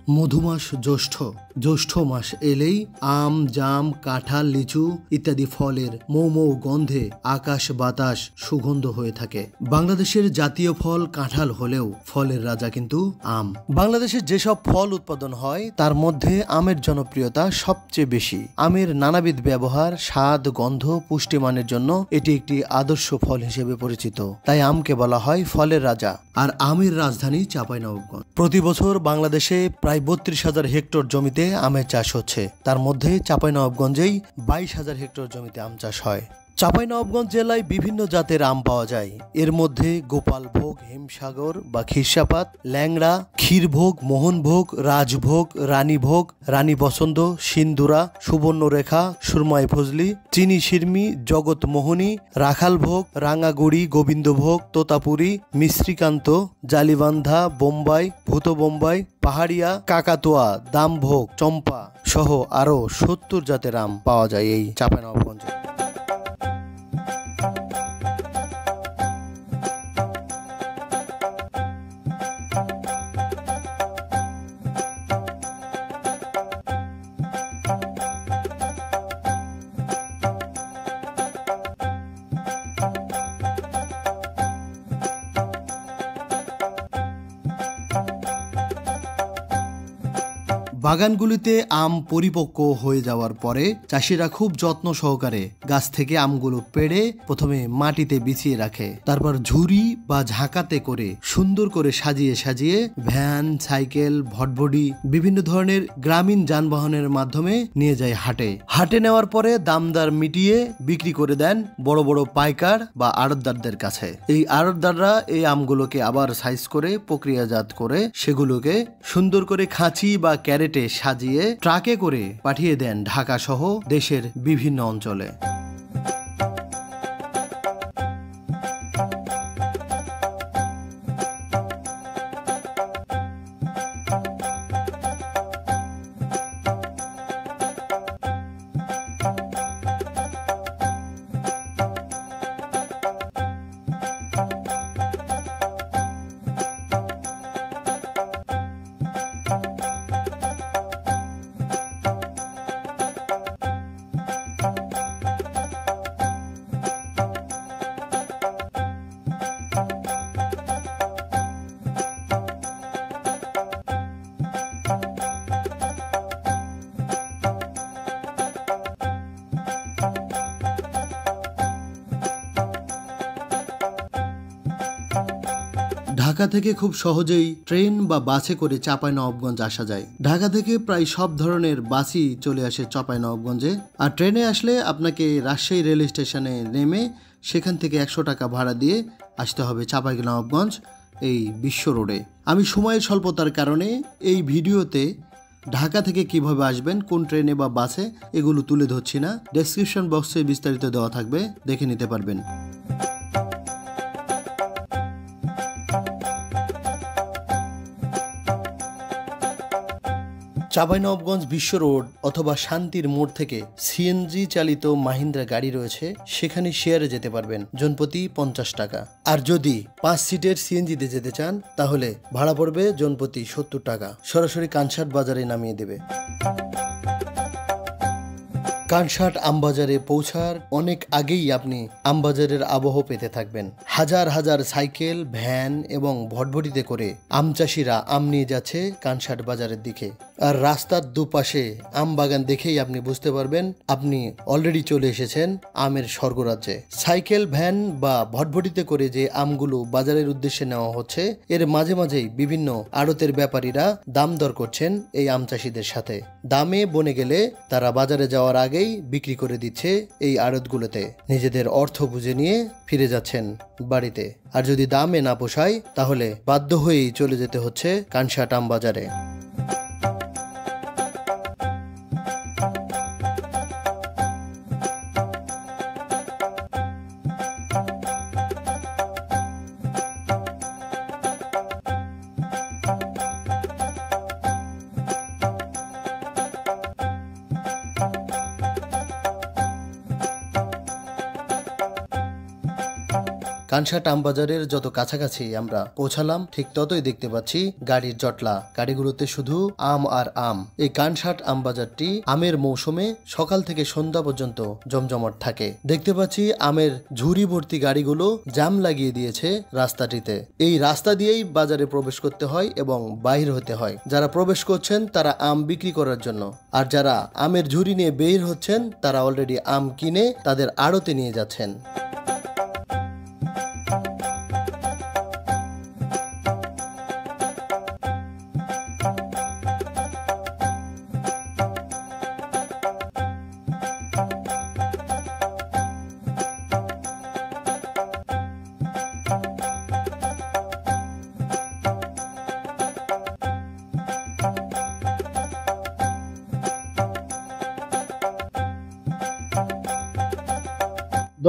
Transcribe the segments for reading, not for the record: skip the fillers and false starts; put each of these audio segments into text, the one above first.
মধুমাস জ্যৈষ্ঠ মাস এলেই আম, জাম, কাঁঠাল, লিচু ইত্যাদি ফলের মৌ মৌ গন্ধে আকাশ বাতাস সুগন্ধ হয়ে থাকে। বাংলাদেশের জাতীয় ফল কাঁঠাল হলেও ফলের রাজা কিন্তু আম। বাংলাদেশের যেসব ফল উৎপাদন হয় তার মধ্যে আমের জনপ্রিয়তা সবচেয়ে বেশি। আমের নানাবিধ ব্যবহার, স্বাদ, গন্ধ, পুষ্টিমানের জন্য এটি একটি আদর্শ ফল হিসেবে পরিচিত। তাই আমকে বলা হয় ফলের রাজা। আর আমের রাজধানী চাঁপাইনবাবগঞ্জ। প্রতি বছর বাংলাদেশে প্রায় ৩২,০০০ হেক্টর জমিতে আমের চাষ হচ্ছে। তার মধ্যে চাঁপাইনবাবগঞ্জেই ২২,০০০ হেক্টর জমিতে আম চাষ হয়। চাঁপাইনবাবগঞ্জ জেলায় বিভিন্ন জাতের আম পাওয়া যায়। এর মধ্যে গোপালভোগ, হিমসাগর বা খিরসাপাত, ল্যাংড়া, ক্ষীরভোগ, মোহনভোগ, রাজভোগ, রানীভোগ, রানী বসন্ত, সিন্দুরা, সুবর্ণরেখা, সুরমাই ফজলি, চিনি শিরমি, জগৎমোহনী, রাখালভোগ, রাঙাগুড়ি, গোবিন্দভোগ, তোতাপুরি, মিশ্রিকান্ত, জালিবান্ধা, বোম্বাই, ভূত বোম্বাই, পাহাড়িয়া, কাকাতুয়া, দামভোগ, চম্পা সহ আরও ৭০ জাতের আম পাওয়া যায় এই চাঁপাইনবাবগঞ্জে। বাগানগুলিতে আম পরিপক্ক হয়ে যাওয়ার পরে চাষিরা খুব যত্ন সহকারে গাছ থেকে আমগুলো পেড়ে প্রথমে মাটিতে বিছিয়ে রাখে। তারপর ঝুড়ি বা ঝাঁকাতে করে সুন্দর করে সাজিয়ে ভ্যান, সাইকেল, ভটভটি বিভিন্ন ধরনের গ্রামীণ যানবাহনের মাধ্যমে নিয়ে যায় হাটে নেওয়ার পরে দামদার মিটিয়ে বিক্রি করে দেন বড় বড় পাইকার বা আড়তদারদের কাছে। এই আড়তদাররা এই আমগুলোকে আবার সাইজ করে প্রক্রিয়াজাত করে সেগুলোকে সুন্দর করে খাঁচি বা ক্যারেটে সাজিয়ে ট্রাকে করে পাঠিয়ে দেন ঢাকা সহ দেশের বিভিন্ন অঞ্চলে। ঢাকা থেকে খুব সহজেই ট্রেন বা বাসে করে চাঁপাইনবাবগঞ্জ আসা যায়। ঢাকা থেকে প্রায় সব ধরনের বাসই চলে আসে চাঁপাইনবাবগঞ্জে। আর ট্রেনে আসলে আপনাকে রাজশাহী রেল স্টেশনে নেমে সেখান থেকে ১০০ টাকা ভাড়া দিয়ে আসতে হবে চাঁপাইনবাবগঞ্জ এই বিশ্ব রোডে। আমি সময়ের স্বল্পতার কারণে এই ভিডিওতে ঢাকা থেকে কিভাবে আসবেন, কোন ট্রেনে বা বাসে, এগুলো তুলে ধরছি না। ডেসক্রিপশন বক্সে বিস্তারিত দেওয়া থাকবে, দেখে নিতে পারবেন। চাঁপাইনবাবগঞ্জ বিশ্ব রোড অথবা শান্তির মোড় থেকে সিএনজি চালিত মাহিন্দ্রা গাড়ি রয়েছে, সেখানে শেয়ারে যেতে পারবেন, জনপ্রতি ৫০ টাকা। আর যদি ৫ সিটের সিএনজিতে যেতে চান তাহলে ভাড়া পড়বে জনপ্রতি ৭০ টাকা। সরাসরি কানসাট বাজারে নামিয়ে দেবে। কানসাট আমবাজারে পৌঁছার অনেক আগেই আপনি আমবাজারের আবহ পেতে থাকবেন। হাজার হাজার সাইকেল, ভ্যান এবং ভটভটিতে করে আম চাষিরা আম নিয়ে যাচ্ছে কানসাট বাজারের দিকে। আর রাস্তার দুপাশে আম বাগান দেখেই আপনি বুঝতে পারবেন আপনি অলরেডি চলে এসেছেন আমের স্বর্গরাজ্যে। সাইকেল, ভ্যান বা ভটভটিতে করে যে আমগুলো বাজারের উদ্দেশ্যে নেওয়া হচ্ছে, এর মাঝে মাঝেই বিভিন্ন আড়তের ব্যাপারীরা দাম দর করছেন এই আম চাষিদের সাথে। দামে বনে গেলে তারা বাজারে যাওয়ার আগেই বিক্রি করে দিচ্ছে এই আড়তগুলোতে। নিজেদের অর্থ বুঝে নিয়ে ফিরে যাচ্ছেন বাড়িতে। আর যদি দামে না পোষায় তাহলে বাধ্য হয়েই চলে যেতে হচ্ছে কানসাট আম বাজারে। কানসাট আমবাজারের যত কাছাকাছি আমরা পৌঁছালাম ঠিক ততই দেখতে পাচ্ছি গাড়ির জটলা। গাড়িগুলোতে শুধু আম আর আম। এই কানসাট আমবাজারটি আমের মৌসুমে সকাল থেকে সন্ধ্যা পর্যন্ত জমজমাট থাকে। দেখতে পাচ্ছি আমের ঝুড়ি ভর্তি গাড়িগুলো জ্যাম লাগিয়ে দিয়েছে রাস্তাটিতে। এই রাস্তা দিয়েই বাজারে প্রবেশ করতে হয় এবং বাহির হতে হয়। যারা প্রবেশ করছেন তারা আম বিক্রি করার জন্য, আর যারা আমের ঝুড়ি নিয়ে বের হচ্ছেন তারা অলরেডি আম কিনে তাদের আড়তে নিয়ে যাচ্ছেন।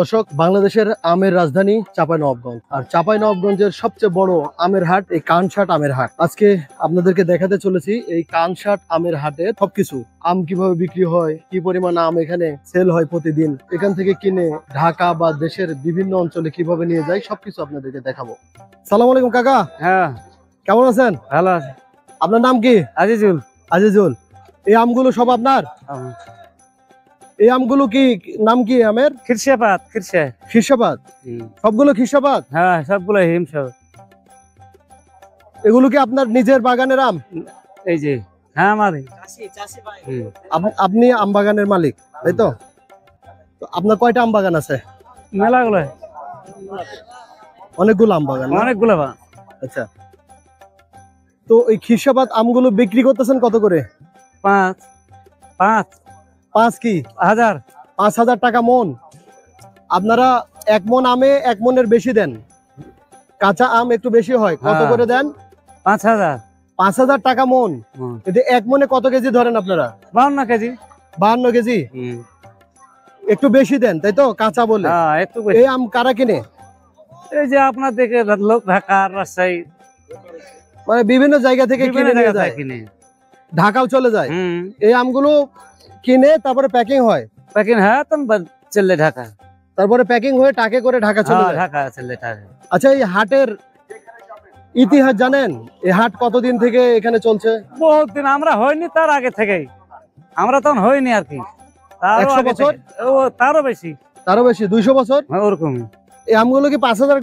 দর্শক, বাংলাদেশের আমের রাজধানী চাঁপাইনবাবগঞ্জ, আর চাঁপাইনবাবগঞ্জের সবচেয়ে বড় আমের হাট এই কানসাট আমের হাট। আজকে আপনাদেরকে দেখাতে চলেছি এই কানসাট আমের হাটে সবকিছু, আম কিভাবে বিক্রি হয়, কি পরিমাণ আম এখানে সেল হয় প্রতিদিন, এখান থেকে কিনে ঢাকা বা দেশের বিভিন্ন অঞ্চলে কিভাবে নিয়ে যায় সবকিছু আপনাদেরকে দেখাবো। সালাম আলাইকুম কাকা। হ্যাঁ, কেমন আছেন? ভালো আছে। আপনার নাম কি? আজিজুল। আজিজুল। এই আমগুলো সব আপনার? এই আমগুলো কি নাম কি আমের? খিরসাপাত। খিরসাপাত। সবগুলো খিরসাপাত? হ্যাঁ, সবগুলো হিমসাপাত। এগুলো কি আপনার নিজের বাগানের আম? এই যে, হ্যাঁ আমারই। আপনি আম বাগানের মালিক, তাই তো? আপনার কয়টা আম বাগান আছে? মেলাগুলো, অনেকগুলো আম বাগান। অনেকগুলো। আচ্ছা, তো এই খিরসাপাত আমগুলো বিক্রি করতেছেন কত করে? 5,000 টাকা মন। আপনারা 1 মন আমে 1 মনের বেশি দেন, কাঁচা আম একটু বেশি হয়। কত করে দেন? 5,000 টাকা মন। এতে 1 মনে কত কেজি ধরেন আপনারা? 52 কেজি। 52 কেজি। একটু বেশি দেন, তাই তো? কাঁচা বলে। এই আম কারা কিনে? এই যে আপনার দিকে লোক, ঢাকা, রাজশাহী, মানে বিভিন্ন জায়গা থেকে কিনে নিয়ে যায়, ঢাকাও চলে যায়। এই আমগুলো কিনে তারপরে প্যাকিং হয়। হ্যাঁ, চলে ঢাকা, তারপরে প্যাকিং হয়ে টাকে করে ঢাকা চলে যায়। ঢাকা চলে ঢাকা। আচ্ছা, এই হাটের ইতিহাস জানেন? এই হাট কতদিন থেকে এখানে চলছে? বহুত দিন। আমরা হয়নি তার আগে থেকেই, আমরা তখন হয়নি আর কি। 100 বছর? তারও বেশি। 200 বছর ওরকম। এই আমগুলো কি 5,000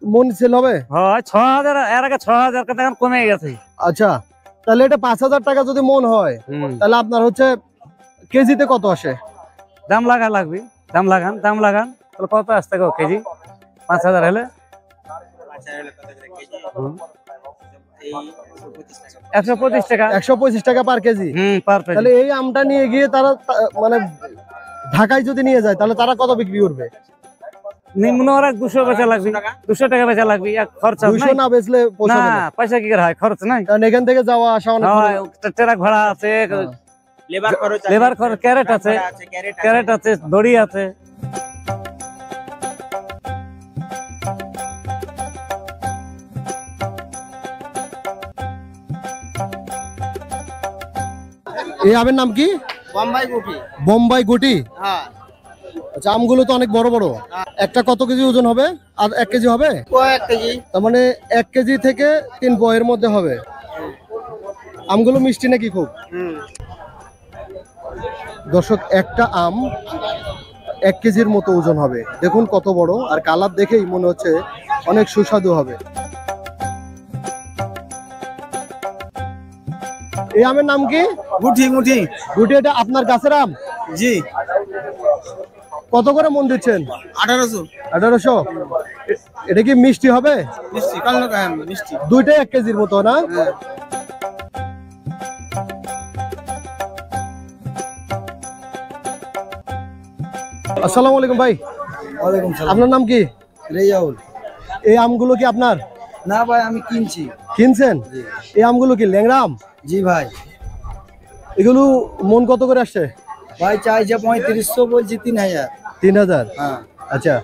মন সেল হবে? হয় 6,000। এর আগে 6,000 এখন কমে গেছে। আচ্ছা, তাহলে এটা 5,000 টাকা যদি মন হয়, তাহলে আপনার হচ্ছে কেজিতে কত আসে? দাম লাগবে, দাম লাগান তাহলে কত আসতে গো কেজি? 5,000 হলে 125 টাকা। 125 টাকা পার কেজি। তাহলে এই আমটা নিয়ে গিয়ে তারা মানে ঢাকায় যদি নিয়ে যায় তাহলে তারা কত বিক্রি করবে? নিম্ন 200 বেচা লাগবে, 200 টাকা বেচা লাগবে। খরচ 200 না বেচলে পয়সা কি করে হয়? খরচ নাই, কারণ এখান থেকে যাওয়া আসা অনেক ট্রাক ভাড়া আছে, লেবার খরচ, ক্যারেট আছে, দড়ি আছে। এই আমের নাম কি? বোম্বাই গুটি। আচ্ছা, আমগুলো তো অনেক বড় বড়। একটা কত কেজি ওজন হবে? আর 1 কেজি হবে? 1 কেজি। তার মানে 1 কেজি থেকে 3 পোয়ের মধ্যে হবে। আমগুলো মিষ্টি নাকি খুব? দর্শক, একটা আম 1 কেজির মতো ওজন হবে। দেখুন কত বড়, আর কালার দেখেই মনে হচ্ছে অনেক সুস্বাদু হবে। এই আমের নাম কি? গুটি। এটা আপনার গাছের আম? জি। কত করে মন দিচ্ছেন? 1800। এটা কি মিষ্টি হবে? মিষ্টি। দুইটাই 1 কেজির মতো না? আসসালামু আলাইকুম ভাই। ওয়ালাইকুম সালাম। আপনার নাম কি? রেজাউল। এই আমগুলো কি আপনার? না ভাই, আমি কিনছি। কিনছেন? এই আমগুলো কি ল্যাংড়া আম? জি ভাই। এগুলো মন কত করে আসছে ভাই? চাই যে 3500, বলছি 3000। 3000? হ্যাঁ। আচ্ছা,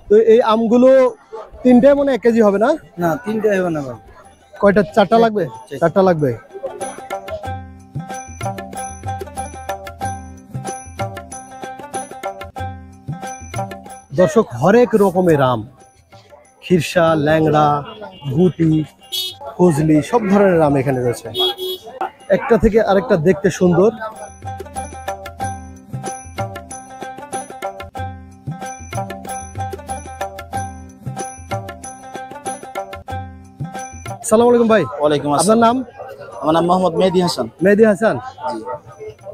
তো এই আমগুলো তিনটায় মনে 1 কেজি হবে না? না, 3টা হবে না ভাই। কয়টা? 4টা লাগবে? 4টা লাগবে। দর্শক, হরেক রকমের আম, খিরসা, ল্যাংড়া, গুটি, ফজলি সব ধরনের আম এখানে রয়েছে। একটা থেকে আরেকটা দেখতে সুন্দর। আসসালামু আলাইকুম ভাই। ওয়ালাইকুম আপনার আসসালাম। নাম? আমার নাম মোহাম্মদ মেহেদি হাসান। মেহেদি হাসান।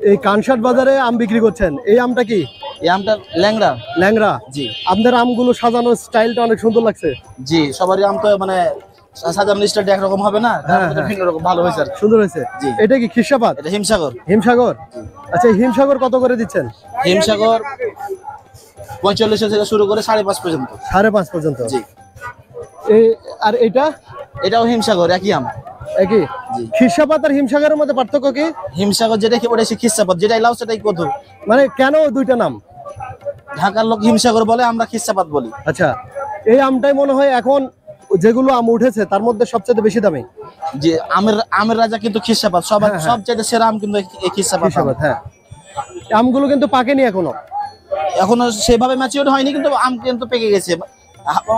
এই কানসাট বাজারে আম বিক্রি করছেন, এই আমটা কি? এই আমটা ল্যাংড়া। ল্যাংড়া। জি আপনার আমগুলো সাজানোর স্টাইলটা অনেক সুন্দর লাগছে। জি, সবারই আম তো মানে সাজানোর স্টাইলটা একরকম হবে না, ভিন্ন রকম ভালো হয়েছে। সুন্দর হয়েছে। জি। এটা কি খিরসাবাদ? এটা হিমসাগর। হিমসাগর। আচ্ছা, হিমসাগর কত করে দিচ্ছেন? হিমসাগর 45 থেকে শুরু করে 5.5 পর্যন্ত। 5.5 পর্যন্ত। জি। এই আর এটা? এটাও হিমসাগর, একই আম। একই। জি। খিরসাবাদ আর হিমসাগরের মধ্যে পার্থক্য কি? হিমসাগর যেটা কি ওটা খিরসাপাত, যেটাই লাউ সেটাই কদু। মানে কেন দুইটা নাম? ঢাকার লোক হিমসাগর বলে, আমরা খিরসাপাত বলি। আচ্ছা, এই আমটাই মনে হয় এখন যেগুলো আম উঠেছে তার মধ্যে সবচেয়ে বেশি দামি। যে আমের রাজা কিন্তু খিরসাপাত, সবচেয়ে সেরা আম কিন্তু এই খিরসাপাত। হ্যাঁ, আমগুলো কিন্তু পাকেনি এখনো সেভাবে ম্যাচিউর হয়নি, কিন্তু আম কিন্তু পেকে গেছে,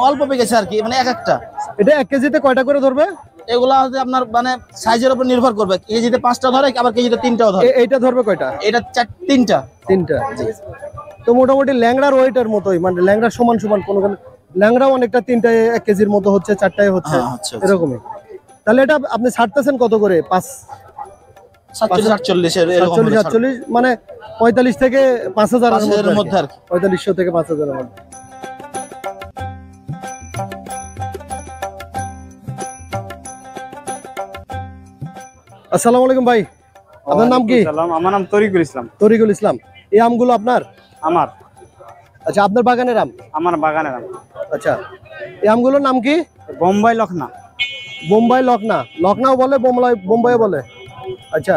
অল্প পেকেছে আর কি, মানে এক একটা। এটা 1 কেজিতে কয়টা করে ধরবে? এগুলা হচ্ছে আপনার মানে সাইজের উপর নির্ভর করবে, কেজিতে 5টা ধরে, আবার কেজিতে 3টাও ধরে। এইটা ধরবে কয়টা? এটা 3টা। 3টা। তো মোটামুটি ল্যাংড়ার ওয়েটার মতোই, মানে ল্যাংড়ার সমান সমান। কোনো ল্যাংড়াও অনেকটা 3টায় 1 কেজির মতো হচ্ছে, 4টায় হচ্ছে, এরকমই। তাহলে এটা আপনি ছাড়তেছেন কত করে? 47 মানে 45 থেকে 5000 এর মধ্যে আর কি। 4500 থেকে 5000 এর মধ্যে। আসসালামু আলাইকুম ভাই। আপনার নাম কি? আমার নাম তরিকুল ইসলাম। তরিকুল ইসলাম। এই আমগুলো আপনার? আমার। আচ্ছা, আপনার বাগানের আম? আমার বাগানের আম। আচ্ছা, এই আমগুলোর নাম কি? বোম্বাই লখনা। বোম্বাই লখনা। লখনাও বলে, বোম্বাই বলে। আচ্ছা,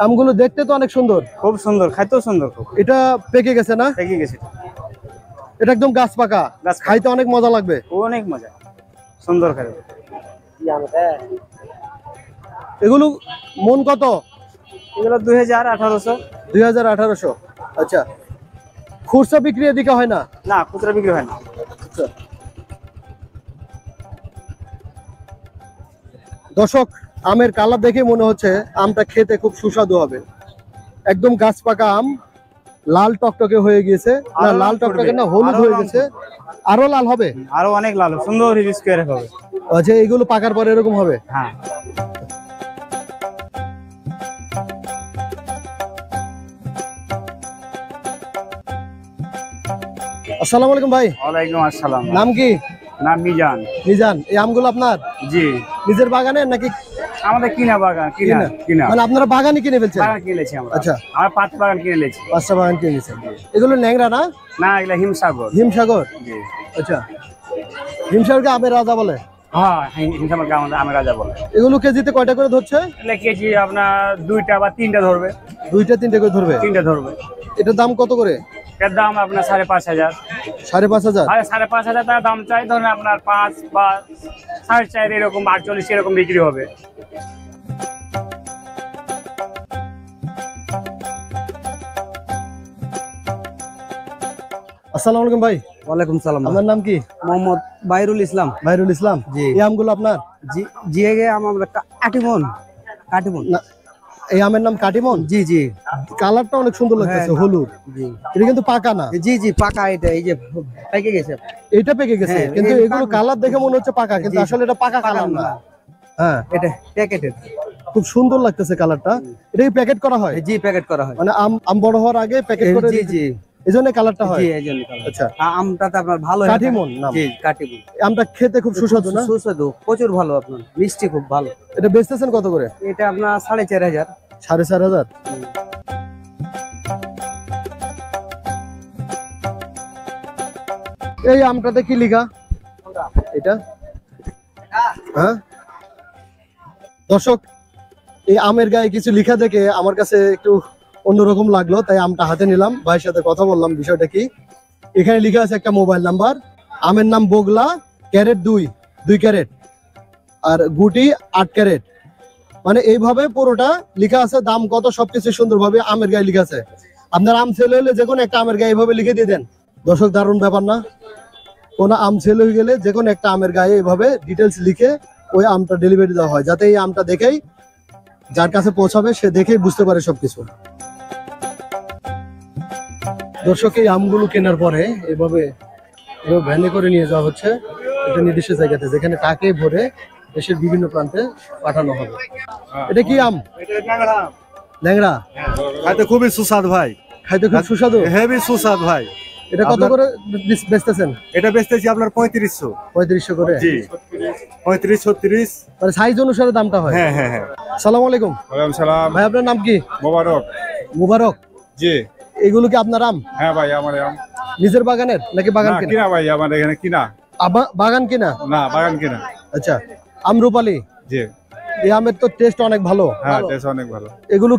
আমগুলো দেখতে তো অনেক সুন্দর। খুব সুন্দর, খাইতেও সুন্দর খুব। এটা পেকে গেছে না? পেকে গেছে। এটা একদম গাছ পাকা, খাইতে অনেক মজা লাগবে। অনেক মজা, সুন্দর খাইতে। এগুলো মন কত? এগুলো 2000-1800। 2000-1800। আচ্ছা, খুচরা বিক্রি এদিকে হয় না? না, খুচরা বিক্রি হয় না। আচ্ছা। দর্শক, আমের কালার দেখে মনে হচ্ছে আমটা খেতে খুব সুস্বাদু হবে। একদম গাছ পাকা আম, লাল টকটকে হয়ে গিয়েছে। না, লাল টকটকে না, হলুদ হয়ে গেছে। আরো লাল হবে? আরো অনেক লাল, সুন্দর স্কয়ার হবে। আচ্ছা, এগুলো পাকার পরে এরকম হবে? হ্যাঁ। আসসালামু আলাইকুম ভাই। ওয়ালাইকুম আসসালাম। নাম কি? নাম মিজান। মিজান। এই আমগুলো আপনার? জি। নিজের বাগানের নাকি? আমাদের কিনা বাগান। কিনা মানে আপনারা বাগানই কিনে ফেলছেন? বাগান কিনেছি আমরা। আচ্ছা, আমরা 5 বাগান কিনে নিয়েছি। 5টা বাগান কিনে নিয়েছেন। এগুলো ল্যাংড়া না? না, এগুলা হিমসাগর। হিমসাগর। জি। আচ্ছা, হিমসাগরকে আমের রাজা বলে? হ্যাঁ, হিমসাগরকে আমের রাজা বলে। এগুলো কেজিতে কয়টা করে ধরছে? এগুলা কেজি আপনার 2টা বা 3টা ধরবে। 2টা-3টা করে ধরবে? 3টা ধরবে। এটার দাম কত করে? এর দাম আপনার 5,500। 5,500? 5,500 টাকা দাম চাই, ধরেন আপনার 5 বা 4.5 এরকম, 48 এরকম বিক্রি হবে। আসসালামু আলাইকুম ভাই। ওয়ালাইকুম সালাম। আপনার নাম কি? মোহাম্মদ বাইরুল ইসলাম। বাইরুল ইসলাম। জি। এই আমগুলো আপনার? জি, আমরা কাটিমন। না, এই আমের নাম কাটিমন? জি জি। কালারটা অনেক সুন্দর লাগতেছে, হলুদ। জি। এটা কিন্তু পাকা না? জি জি, পাকা। এটা এই যে পেকে গেছে। এটা পেকে গেছে, কিন্তু এগুলো কালার দেখে মনে হচ্ছে পাকা, কিন্তু আসলে এটা পাকা কালার না। হ্যাঁ, এটা প্যাকেটেড। খুব সুন্দর লাগতেছে কালারটা। এটা কি প্যাকেট করা হয়? জি, প্যাকেট করা হয়। মানে আম বড় হওয়ার আগে প্যাকেট করে? জি জি। এইজন্য কালারটা হয়? জি, এইজন্য কালার। আচ্ছা, আমটাতে আপনার ভালো কাটিমন নাম? জি, কাটিমন। আমটা খেতে খুব সুস্বাদু না? সুস্বাদু, প্রচুর ভালো, আপনার মিষ্টি খুব ভালো। এটা বেচতেছেন কত করে? এটা আপনার 4,500। 4,500? এই আমটাতে কি লেখা? এটা? হ্যাঁ, দর্শক, এই আমের গায়ে কিছু লেখা দেখে আমার কাছে একটু অন্যরকম লাগলো, তাই আমটা হাতে নিলাম। ভাইয়ের সাথে কথা বললাম বিষয়টা কি। এখানে লেখা আছে একটা মোবাইল নাম্বার। আমের নাম বগলা, ক্যারেট 2 ক্যারেট, আর গুটি 8 ক্যারেট। মানে এইভাবে পুরোটা লেখা আছে, দাম কত সবকিছু সুন্দরভাবে আমের গায়ে লেখা আছে। আপনার আম সেল হলে যে কোনো একটা আমের গায়ে এইভাবে লিখে দিয়ে দেন। দর্শক, দারুণ ব্যাপার না? কোনো আম সেল হয়ে গেলে যে কোনো একটা আমের গায়ে এভাবে ডিটেলস লিখে ওই আমটা ডেলিভারি দেওয়া হয়, যাতে এই আমটা দেখেই যার কাছে পৌঁছাবে সে দেখেই বুঝতে পারে সবকিছু। দর্শক, এই আমগুলো কেনার পরে এভাবে ভ্যানে করে নিয়ে যাওয়া হচ্ছে একটা নির্দিষ্ট জায়গাতে, যেখানে টাকে ভরে দেশের বিভিন্ন প্রান্তে পাঠানো হবে। এটা কি আম? ল্যাংড়া। খাইতে খুবই সুস্বাদু ভাই, খাইতে খুব সুস্বাদু, হেভি সুস্বাদু ভাই। এটা কত করে বেচতেছেন? এটা বেচতেছি আপনার 3500। 3500 করে? জি, 35, 36 মানে সাইজ অনুসারে দামটা হয়। হ্যাঁ হ্যাঁ হ্যাঁ। আসসালামু আলাইকুম। ওয়ালাইকুম সালাম। ভাই আপনার নাম কি? মোবারক। মুবারক। জি। এগুলো কি আপনার আম? হ্যাঁ ভাই, আমার আম। নিজের বাগানের নাকি বাগান কিনা? কিনা ভাই, আমার এখানে কিনা। বাগান কিনা? না, বাগান কিনা। আচ্ছা, আমরুপালি। জি। এই আমের তো টেস্ট অনেক ভালো। হ্যাঁ, টেস্ট অনেক ভালো। এগুলো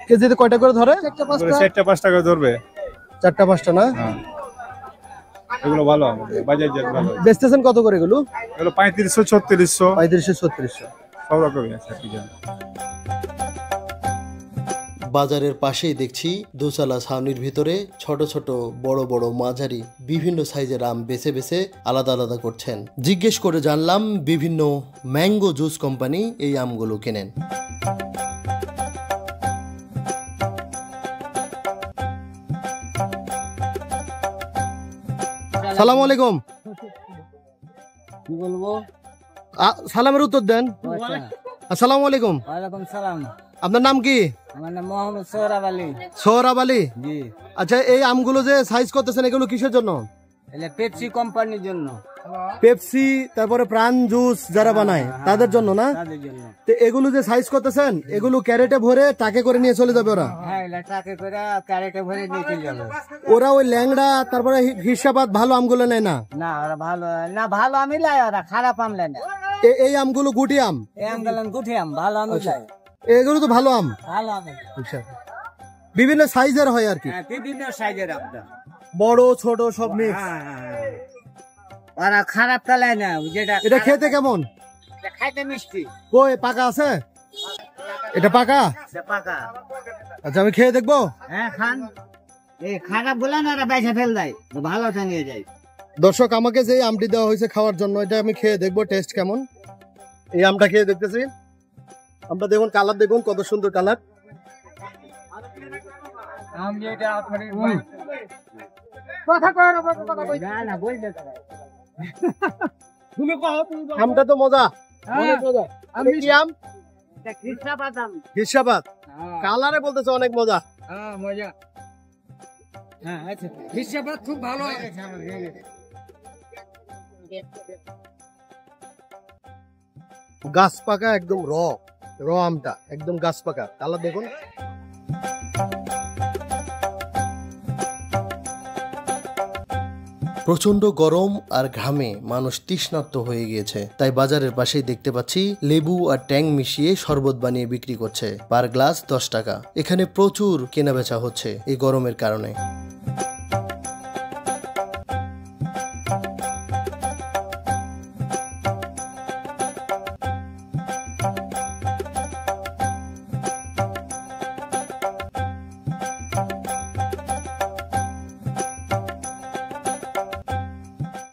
কেজিতে কয়টা করে ধরে? 4টা 5টা করে ধরবে। 4টা 5টা না? হ্যাঁ, এগুলো ভালো আমাদের বাজার জাত ভালো। বেচতেছেন কত করে এগুলো? এগুলো 3500, 3600, 3500, 3600 সব রকমই আছে কি জানেন। বাজারের পাশেই দেখছি দোতলা ছাউনির ভিতরে ছোট ছোট বড় বড় মাঝারি বিভিন্ন সাইজের আম বেছে বেছে আলাদা আলাদা করছেন। জিজ্ঞেস করে জানলাম বিভিন্ন ম্যাঙ্গো জুস কোম্পানি এই আমগুলো কেনেন। সালামু আলাইকুম। কি বলবো? সালামের উত্তর দেন। আসসালামু আলাইকুম। ওয়ালাইকুম সালাম। আপনার নাম কি? আমার নাম মোহাম্মদ সোহরাব আলী। সোহরাব আলী। জি। আচ্ছা, এই আমগুলো যে সাইজ করতেছেন এগুলো কিসের জন্য? এটা পেপসি কোম্পানির জন্য। পেপসি, তারপরে প্রাণ জুস যারা বানায় তাদের জন্য না? তাদের জন্য। তো এগুলো যে সাইজ করতেছেন এগুলো ক্যারেটে ভরে টাকে করে নিয়ে চলে যাবে ওরা? হ্যাঁ, এটা ট্রাকে করে ক্যারেটে ভরে নিয়ে চলে যাবে। ওরা ওই ল্যাংড়া তারপরে হিসাবাত ভালো আমগুলো নেয় না? না, ওরা ভালো না, ভালো আমি লাই, ওরা খারাপ আম লাই না। এই আমগুলো গুটি আম? এই আম গেলেন গুঠি আম, ভালো আমি লাই। এগুলো তো ভালো আম। ভালো আম। আচ্ছা, বিভিন্ন সাইজের হয় আর কি? হ্যাঁ, বিভিন্ন সাইজের আমটা, বড় ছোট সব মিক্স। ওরা খারাপ কালাই না। যেটা এটা খেতে কেমন? খাইতে মিষ্টি। কই পাকা আছে? এটা পাকা? পাকা। আচ্ছা, আমি খেয়ে দেখবো? হ্যাঁ, খান। এই খারাপ বলে না, ওরা বাইসা ফেল দেয়, ভালোটা নিয়ে যায়। দর্শক, আমাকে যে আমটি দেওয়া হয়েছে খাওয়ার জন্য, এটা আমি খেয়ে দেখবো টেস্ট কেমন। এই আমটা খেয়ে দেখতেছি। আমরা দেখুন কালার, দেখুন কত সুন্দর কালার। আমটা তো মজা, অনেক মজা। কি আম? হিসাবাত। কালারে বলতেছে অনেক মজা। মজা। হ্যাঁ, আচ্ছা, হিসাবাত খুব ভালো। গাছ পাকা, একদম র আমটা একদম গাছ পাকা। কালার দেখুন। প্রচন্ড গরম আর ঘামে মানুষ তৃষ্ণার্ত হয়ে গিয়েছে, তাই বাজারের পাশেই দেখতে পাচ্ছি লেবু আর ট্যাং মিশিয়ে শরবত বানিয়ে বিক্রি করছে। পার গ্লাস 10 টাকা। এখানে প্রচুর কেনাবেচা হচ্ছে এই গরমের কারণে।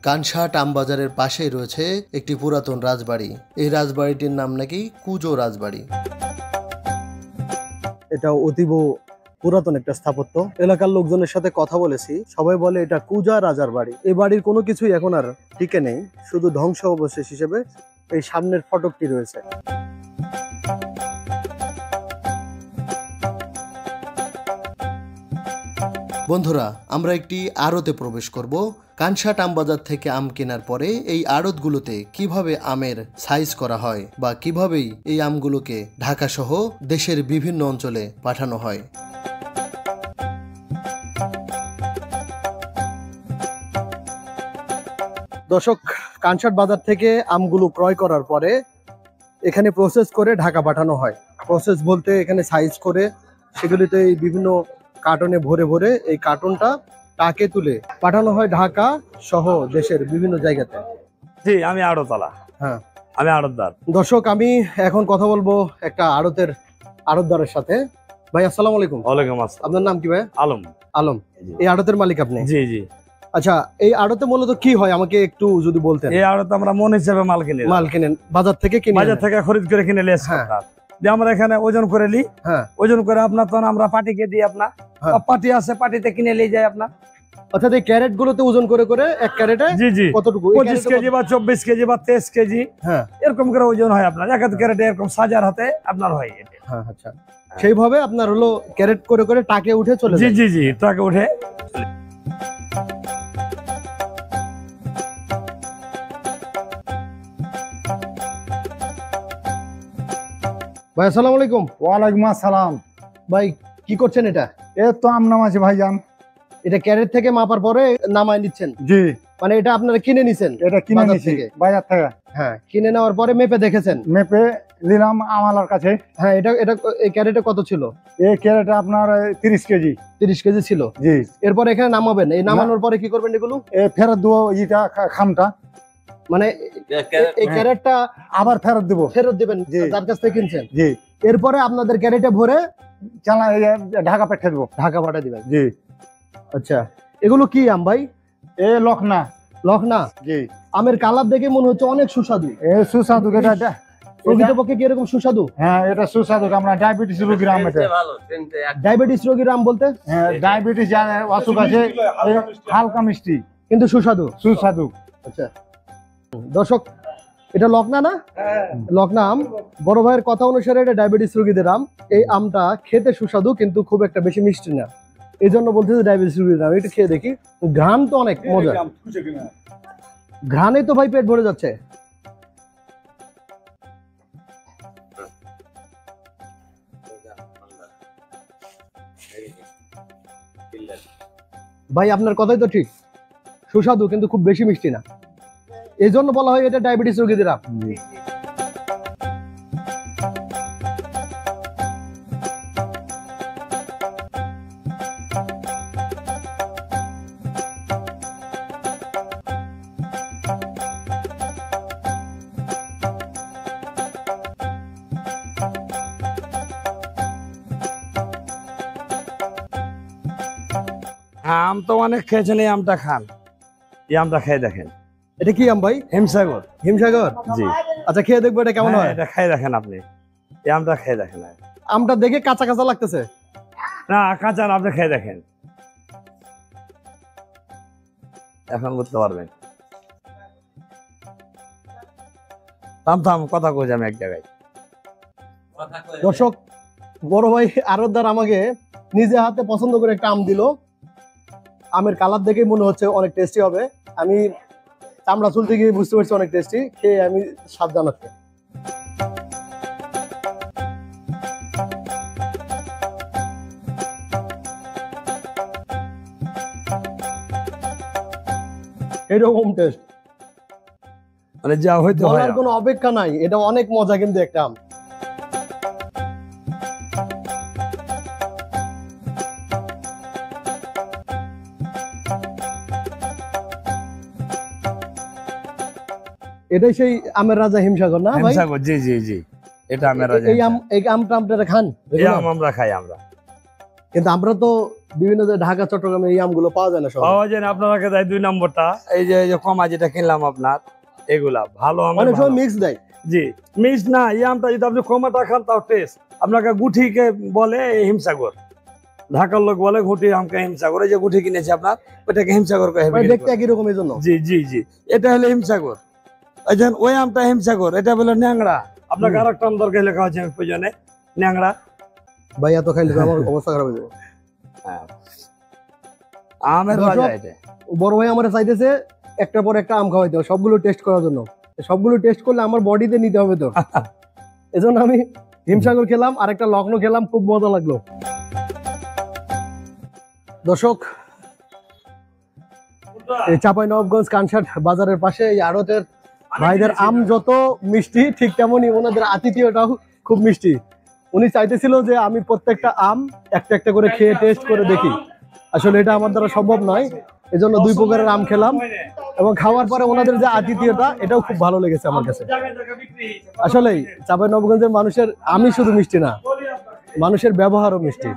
কানসাট আমবাজারের পাশেই রয়েছে একটি পুরাতন রাজবাড়ি। এই রাজবাড়িটির নাম নাকি কুজো রাজবাড়ি। এটা অতীব পুরাতন একটা স্থাপত্য। এলাকার লোকজনের সাথে কথা বলেছি, সবাই বলে এটা কুজা রাজার বাড়ি। এই বাড়ির কোনো কিছুই এখন আর টিকে নেই, শুধু ধ্বংস অবশেষ হিসেবে এই সামনের ফটকটি রয়েছে। বন্ধুরা, আমরা একটি আড়তে প্রবেশ করব। কানসাট আমবাজার থেকে আম কেনার পরে এই আড়তগুলোতে কিভাবে আমের সাইজ করা হয় বা কিভাবেই এই আমগুলোকে ঢাকা সহ দেশের বিভিন্ন অঞ্চলে পাঠানো হয়। দর্শক, কানসাট বাজার থেকে আমগুলো ক্রয় করার পরে এখানে প্রসেস করে ঢাকা পাঠানো হয়। প্রসেস বলতে এখানে সাইজ করে সেগুলিতে এই বিভিন্ন কার্টনে ভরে ভরে এই কার্টনটা টাকে তুলে পাঠানো হয় ঢাকা সহ দেশের বিভিন্ন জায়গাতে। জি, আমি আড়তলা। হ্যাঁ, আমি আড়তদার। দর্শক, আমি এখন কথা বলবো একটা আড়তদারের সাথে। ভাই আসসালামু আলাইকুম। ওয়ালাইকুম আসসালাম। আপনার নাম কি ভাই? আলম। আলম। এই আড়তের মালিক আপনি? জি জি। আচ্ছা, এই আড়তে মূলত কি হয় আমাকে একটু যদি বলতেন। এই আড়তে আমরা মন হিসেবে মাল কিনি, মাল কিনেন বাজার থেকে কিনে বাজার থেকে খরিদ করে কিনে লেস যে আমরা এখানে ওজন করে নিই। হ্যাঁ, ওজন করে আপনার তখন আমরা পাটিকে দিই, আপনার পাটি আছে পাটিতে কিনে নিয়ে যায় আপনার। অর্থাৎ এই ক্যারেট গুলোতে ওজন করে করে এক ক্যারেটে জি জি কতটুকু 25 কেজি বা 24 কেজি বা 23 কেজি হ্যাঁ এরকম করে ওজন হয় আপনার। এক ক্যারেটে এরকম 1000 হাতে আপনার হয় এটা। হ্যাঁ, আচ্ছা, সেইভাবে আপনার হলো ক্যারেট করে করে টাকে উঠে চলে জি যায়। জি জি ট্রাকে উঠে। ভাই আসসালামু আলাইকুম। ওয়ালাইকুম আসসালাম। ভাই কি করছেন এটা? এ তো আম নামাছি ভাইজান। এটা ক্যারেট থেকে মাপার পরে নামায় নিচ্ছেন? জি, মানে এটা আপনারা কিনে নিছেন? এটা কিনে বাজার নিছি থেকে? বাজার থেকে। হ্যাঁ, কিনে নেওয়ার পরে মেপে দেখেছেন? মেপে নিলাম আমালার কাছে। হ্যাঁ, এটা এটা এই ক্যারেটে কত ছিল? এই ক্যারেটে আপনার 30 কেজি। 30 কেজি ছিল। জি, এরপর এখানে নামাবেন। এই নামানোর পরে কি করবেন এগুলো? এ ফেরত দেবো ইটা খামটা, মানে এই ক্যারেটটা আবার ফেরত দেবো। ফেরত দিবেন জি। যার কাছ থেকে কিনছেন? জি, এরপরে আপনাদের ক্যারেটে ভরে চালা ঢাকা পেঠে দেবো। ঢাকা পাঠিয়ে দিবেন। জি, আচ্ছা, এগুলো কি আম ভাই? এ লখনা। লখনা? জি, আমের কালার দেখে মনে হচ্ছে অনেক সুস্বাদু। এ সুস্বাদু। এটা প্রকৃতপক্ষে কি এরকম সুস্বাদু? হ্যাঁ, এটা সুস্বাদু। আমরা ডায়াবেটিস রোগীর আম। এটা ডায়াবেটিস রোগীর আম বলতে? হ্যাঁ, ডায়াবেটিস যার অসুখ আছে এ হালকা মিষ্টি কিন্তু সুস্বাদু। সুস্বাদু। আচ্ছা দর্শক, এটা লকনা না? লকনা আম। বড় ভাইয়ের কথা অনুসারে এটা ডায়াবেটিস রোগীদের আম। এই আমটা খেতে সুস্বাদু কিন্তু খুব একটা বেশি মিষ্টি না, এই জন্য বলতেছে ডায়াবেটিস রোগীদের আম। এটা খেয়ে দেখি, ঘ্রাণ তো অনেক মজা। ঘ্রাণে তো ভাই পেট ভরে যাচ্ছে। ভাই আপনার কথাই তো ঠিক, সুস্বাদু কিন্তু খুব বেশি মিষ্টি না, এই জন্য বলা হয় এটা ডায়াবেটিস রোগীদের আম। হ্যাঁ, আম তো অনেক খেয়েছেন, এই আমটা খান, এই আমটা খেয়ে দেখেন। এটা কি আম ভাই? হিমসাগর। হিমসাগর? জি। আচ্ছা, খেয়ে দেখবো এটা কেমন হ্যাঁ, হয়। এটা খেয়ে দেখেন আপনি, এই আমটা খেয়ে দেখেন। আমটা দেখে কাঁচা কাঁচা লাগতেছে। না, কাঁচা না, আপনি খেয়ে দেখেন, এখন বুঝতে পারবেন। থাম থাম, কথা কই আমি এক জায়গায়। দর্শক, বড় ভাই আরতদার আমাকে নিজে হাতে পছন্দ করে একটা আম দিল। আমের কালার দেখেই মনে হচ্ছে অনেক টেস্টি হবে। আমি চামড়া চুলতে গিয়ে বুঝতে পারছি অনেক টেস্টি। খেয়ে আমি স্বাদ জানাচ্ছি। এরকম টেস্ট মানে যা হইতে হয়। বলার কোনো অপেক্ষা নাই, এটা অনেক মজা কিন্তু একটা আম। এটাই সেই আমের রাজা হিমসাগর না ভাই? হিমসাগর, জি জি জি, এটা আমের রাজা। এই আমটা আপনারা খান? এই আম আমরা খাই আমরা। কিন্তু আমরা তো বিভিন্ন ঢাকা চট্টগ্রামে এই আমগুলো পাওয়া যায় না। পাওয়া যায় না, আপনারা দেয় 2 নম্বরটা। এই যে কমা যেটা কিনলাম আপনার, এগুলা ভালো আম। অনেক সময় মিক্স দেয়। জি, মিক্স না, এই আমটা যদি আপনি কমাটা খান তাও টেস্ট। আপনাকে গুঠিকে বলে হিমসাগর, ঢাকার লোক বলে গুঠি আমকে হিমসাগর। এই যে গুঠি কিনেছে আপনার, ওটাকে হিমসাগর কহে। দেখতে একই রকম, এই জন্য। জি জি জি, এটা হলো হিমসাগর। ওই আমটা হিমসাগর, এটা বলে ন্যাংরা। আপনাকে আর একটা আম দরকার লেখা হচ্ছে প্রয়োজনে, ন্যাংরা। ভাই এত খাইলে তো আমার অবস্থা খারাপ হয়ে যাবে। আমের রাজা এটা। বড় ভাই আমার চাইতেছে একটার পর একটা আম খাওয়াইতে হবে, সবগুলো টেস্ট করার জন্য। সবগুলো টেস্ট করলে আমার বডিতে নিতে হবে তো। এজন্য আমি হিমসাগর খেলাম আর একটা লখনৌ খেলাম, খুব মজা লাগলো। দর্শক, এই চাঁপাইনবাবগঞ্জ কানসাট বাজারের পাশে এই আড়তের ভাইদের আম যত মিষ্টি, ঠিক তেমনই ওনাদের আতিথ্যটাও খুব মিষ্টি। উনি চাইতেছিল যে আমি প্রত্যেকটা আম একটা একটা করে খেয়ে টেস্ট করে দেখি। আসলে এটা আমার দ্বারা সম্ভব নয়, এজন্য 2 প্রকারের আম খেলাম এবং খাওয়ার পরে ওনাদের যে আতিথ্যটা, এটাও খুব ভালো লেগেছে আমার কাছে। আসলেই চাঁপাইনবাবগঞ্জের মানুষের আমই শুধু মিষ্টি না, মানুষের ব্যবহারও মিষ্টি।